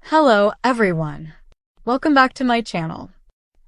Hello, everyone. Welcome back to my channel.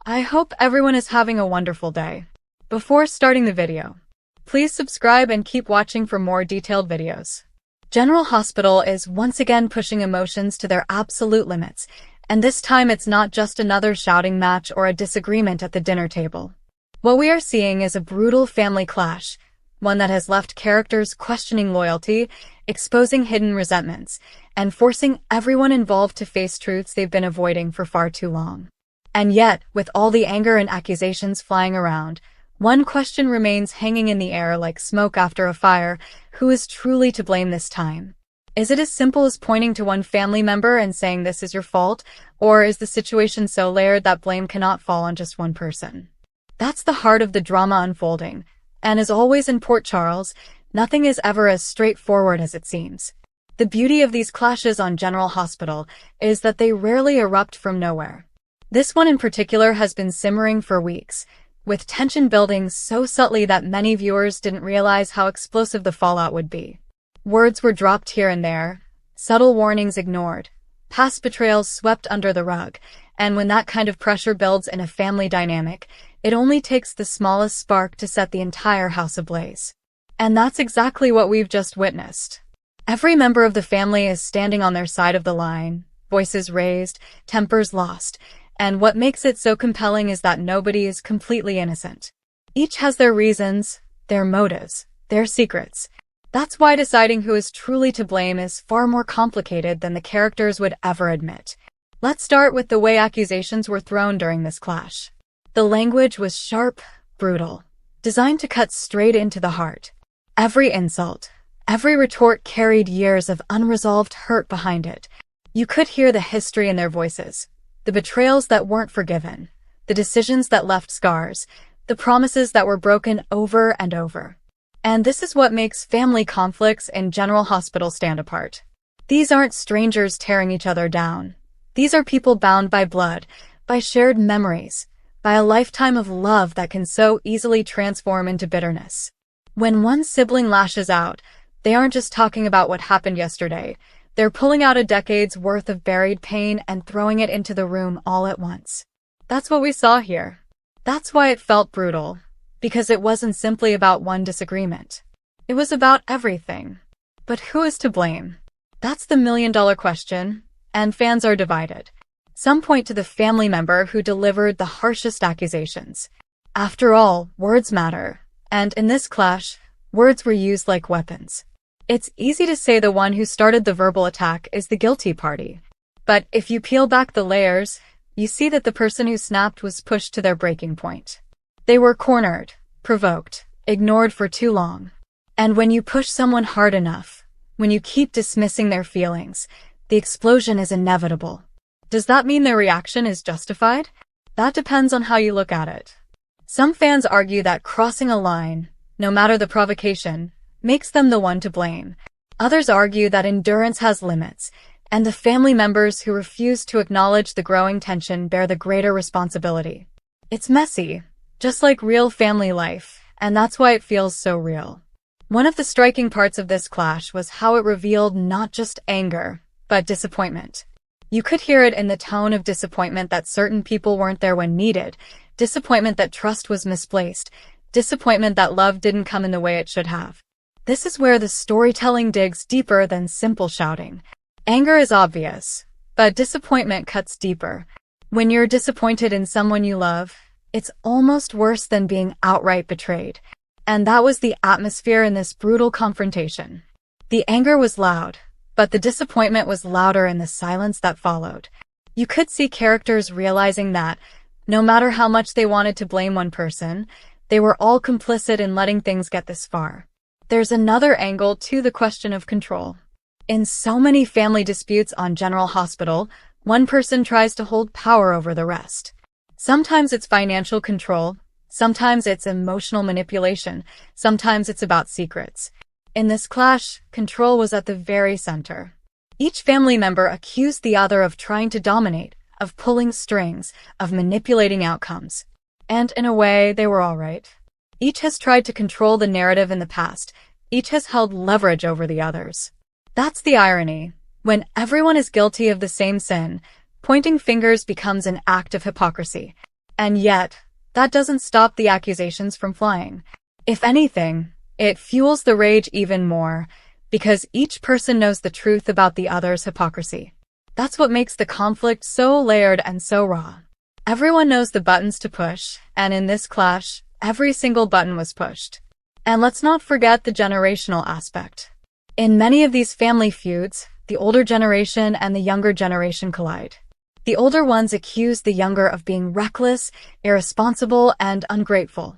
I hope everyone is having a wonderful day. Before starting the video, please subscribe and keep watching for more detailed videos. General Hospital is once again pushing emotions to their absolute limits, and this time it's not just another shouting match or a disagreement at the dinner table. What we are seeing is a brutal family clash, one that has left characters questioning loyalty, exposing hidden resentments, and forcing everyone involved to face truths they've been avoiding for far too long. And yet, with all the anger and accusations flying around, one question remains hanging in the air like smoke after a fire: who is truly to blame this time? Is it as simple as pointing to one family member and saying this is your fault, or is the situation so layered that blame cannot fall on just one person? That's the heart of the drama unfolding, and as always in Port Charles, nothing is ever as straightforward as it seems. The beauty of these clashes on General Hospital is that they rarely erupt from nowhere. This one in particular has been simmering for weeks, with tension building so subtly that many viewers didn't realize how explosive the fallout would be. Words were dropped here and there, subtle warnings ignored, past betrayals swept under the rug, and when that kind of pressure builds in a family dynamic, it only takes the smallest spark to set the entire house ablaze. And that's exactly what we've just witnessed. Every member of the family is standing on their side of the line, voices raised, tempers lost, and what makes it so compelling is that nobody is completely innocent. Each has their reasons, their motives, their secrets. That's why deciding who is truly to blame is far more complicated than the characters would ever admit. Let's start with the way accusations were thrown during this clash. The language was sharp, brutal, designed to cut straight into the heart. Every insult, every retort carried years of unresolved hurt behind it. You could hear the history in their voices, the betrayals that weren't forgiven, the decisions that left scars, the promises that were broken over and over. And this is what makes family conflicts in General Hospital stand apart. These aren't strangers tearing each other down. These are people bound by blood, by shared memories, by a lifetime of love that can so easily transform into bitterness. When one sibling lashes out, they aren't just talking about what happened yesterday. They're pulling out a decade's worth of buried pain and throwing it into the room all at once. That's what we saw here. That's why it felt brutal, because it wasn't simply about one disagreement. It was about everything. But who is to blame? That's the million-dollar question, and fans are divided. Some point to the family member who delivered the harshest accusations. After all, words matter, and in this clash, words were used like weapons. It's easy to say the one who started the verbal attack is the guilty party. But if you peel back the layers, you see that the person who snapped was pushed to their breaking point. They were cornered, provoked, ignored for too long. And when you push someone hard enough, when you keep dismissing their feelings, the explosion is inevitable. Does that mean their reaction is justified? That depends on how you look at it. Some fans argue that crossing a line, no matter the provocation, makes them the one to blame. Others argue that endurance has limits, and the family members who refuse to acknowledge the growing tension bear the greater responsibility. It's messy, just like real family life, and that's why it feels so real. One of the striking parts of this clash was how it revealed not just anger, but disappointment. You could hear it in the tone of disappointment that certain people weren't there when needed, disappointment that trust was misplaced, disappointment that love didn't come in the way it should have. This is where the storytelling digs deeper than simple shouting. Anger is obvious, but disappointment cuts deeper. When you're disappointed in someone you love, it's almost worse than being outright betrayed. And that was the atmosphere in this brutal confrontation. The anger was loud, but the disappointment was louder in the silence that followed. You could see characters realizing that, no matter how much they wanted to blame one person, they were all complicit in letting things get this far. There's another angle to the question of control. In so many family disputes on General Hospital, one person tries to hold power over the rest. Sometimes it's financial control, sometimes it's emotional manipulation, sometimes it's about secrets. In this clash, control was at the very center. Each family member accused the other of trying to dominate, of pulling strings, of manipulating outcomes. And in a way, they were all right. Each has tried to control the narrative in the past. Each has held leverage over the others. That's the irony. When everyone is guilty of the same sin, pointing fingers becomes an act of hypocrisy. And yet, that doesn't stop the accusations from flying. If anything, it fuels the rage even more, because each person knows the truth about the other's hypocrisy. That's what makes the conflict so layered and so raw. Everyone knows the buttons to push, and in this clash, every single button was pushed. And let's not forget the generational aspect. In many of these family feuds, the older generation and the younger generation collide. The older ones accuse the younger of being reckless, irresponsible, and ungrateful.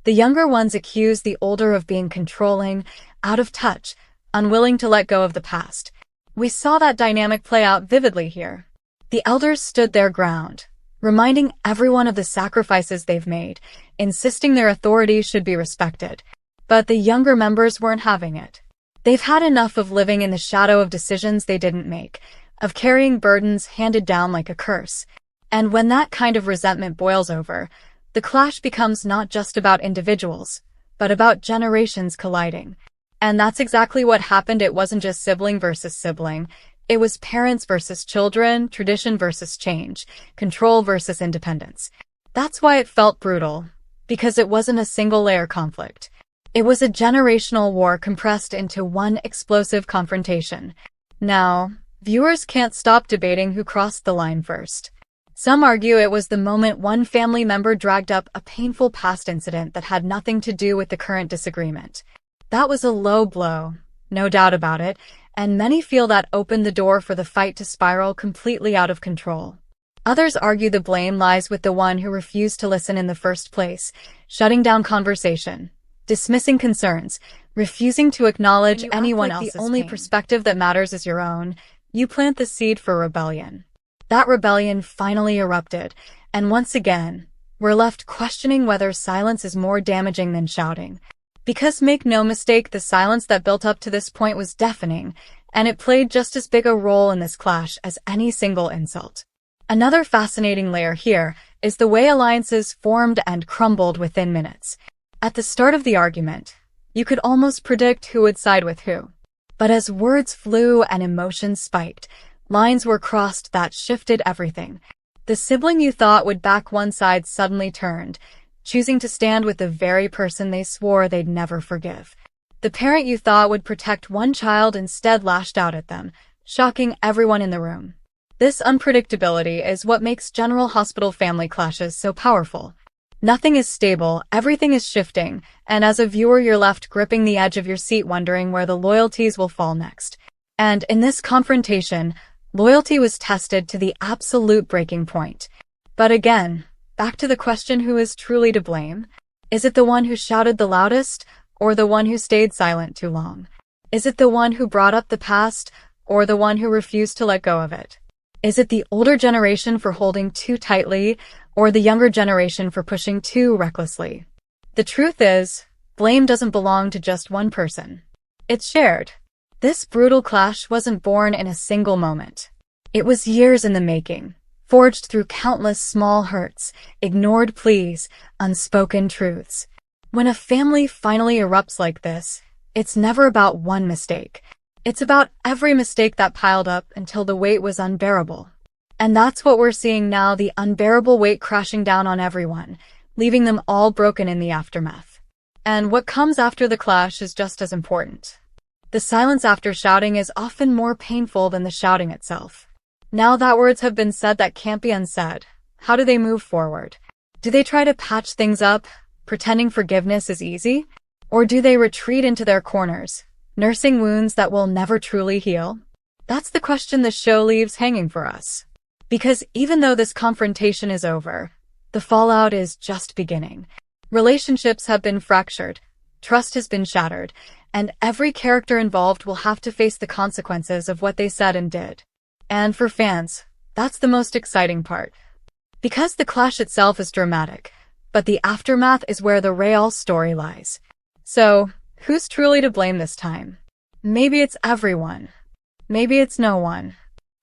The younger ones accuse the older of being controlling, out of touch, unwilling to let go of the past. We saw that dynamic play out vividly here. The elders stood their ground, reminding everyone of the sacrifices they've made, insisting their authority should be respected. But the younger members weren't having it. They've had enough of living in the shadow of decisions they didn't make, of carrying burdens handed down like a curse. And when that kind of resentment boils over, the clash becomes not just about individuals, but about generations colliding. And that's exactly what happened. It wasn't just sibling versus sibling. It was parents versus children, tradition versus change, control versus independence. That's why it felt brutal, because it wasn't a single-layer conflict. It was a generational war compressed into one explosive confrontation. Now, viewers can't stop debating who crossed the line first. Some argue it was the moment one family member dragged up a painful past incident that had nothing to do with the current disagreement. That was a low blow, no doubt about it, and many feel that opened the door for the fight to spiral completely out of control. Others argue the blame lies with the one who refused to listen in the first place, shutting down conversation, dismissing concerns, refusing to acknowledge anyone else's pain. The only perspective that matters is your own. You plant the seed for rebellion. That rebellion finally erupted, and once again, we're left questioning whether silence is more damaging than shouting. Because make no mistake, the silence that built up to this point was deafening, and it played just as big a role in this clash as any single insult. Another fascinating layer here is the way alliances formed and crumbled within minutes. At the start of the argument, you could almost predict who would side with who. But as words flew and emotions spiked, lines were crossed that shifted everything. The sibling you thought would back one side suddenly turned, choosing to stand with the very person they swore they'd never forgive. The parent you thought would protect one child instead lashed out at them, shocking everyone in the room. This unpredictability is what makes General Hospital family clashes so powerful. Nothing is stable, everything is shifting, and as a viewer you're left gripping the edge of your seat wondering where the loyalties will fall next. And in this confrontation, loyalty was tested to the absolute breaking point. But again, back to the question, who is truly to blame? Is it the one who shouted the loudest, or the one who stayed silent too long? Is it the one who brought up the past, or the one who refused to let go of it? Is it the older generation for holding too tightly, or the younger generation for pushing too recklessly? The truth is, blame doesn't belong to just one person. It's shared. This brutal clash wasn't born in a single moment. It was years in the making, forged through countless small hurts, ignored pleas, unspoken truths. When a family finally erupts like this, it's never about one mistake. It's about every mistake that piled up until the weight was unbearable. And that's what we're seeing now, the unbearable weight crashing down on everyone, leaving them all broken in the aftermath. And what comes after the clash is just as important. The silence after shouting is often more painful than the shouting itself. Now that words have been said that can't be unsaid, how do they move forward? Do they try to patch things up, pretending forgiveness is easy? Or do they retreat into their corners, nursing wounds that will never truly heal? That's the question the show leaves hanging for us. Because even though this confrontation is over, the fallout is just beginning. Relationships have been fractured, trust has been shattered, and every character involved will have to face the consequences of what they said and did. And for fans, that's the most exciting part. Because the clash itself is dramatic, but the aftermath is where the real story lies. So, who's truly to blame this time? Maybe it's everyone. Maybe it's no one.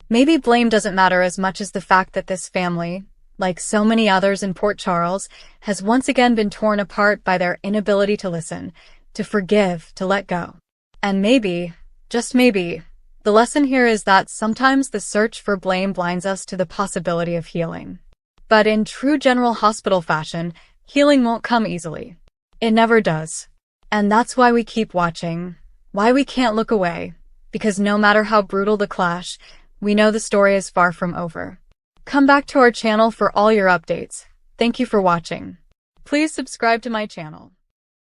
Maybe blame doesn't matter as much as the fact that this family, like so many others in Port Charles, has once again been torn apart by their inability to listen, to forgive, to let go. And maybe, just maybe, The lesson here is that sometimes the search for blame blinds us to the possibility of healing. But in true General Hospital fashion, healing won't come easily. It never does. And that's why we keep watching, why we can't look away, because no matter how brutal the clash, we know the story is far from over. Come back to our channel for all your updates. Thank you for watching. Please subscribe to my channel.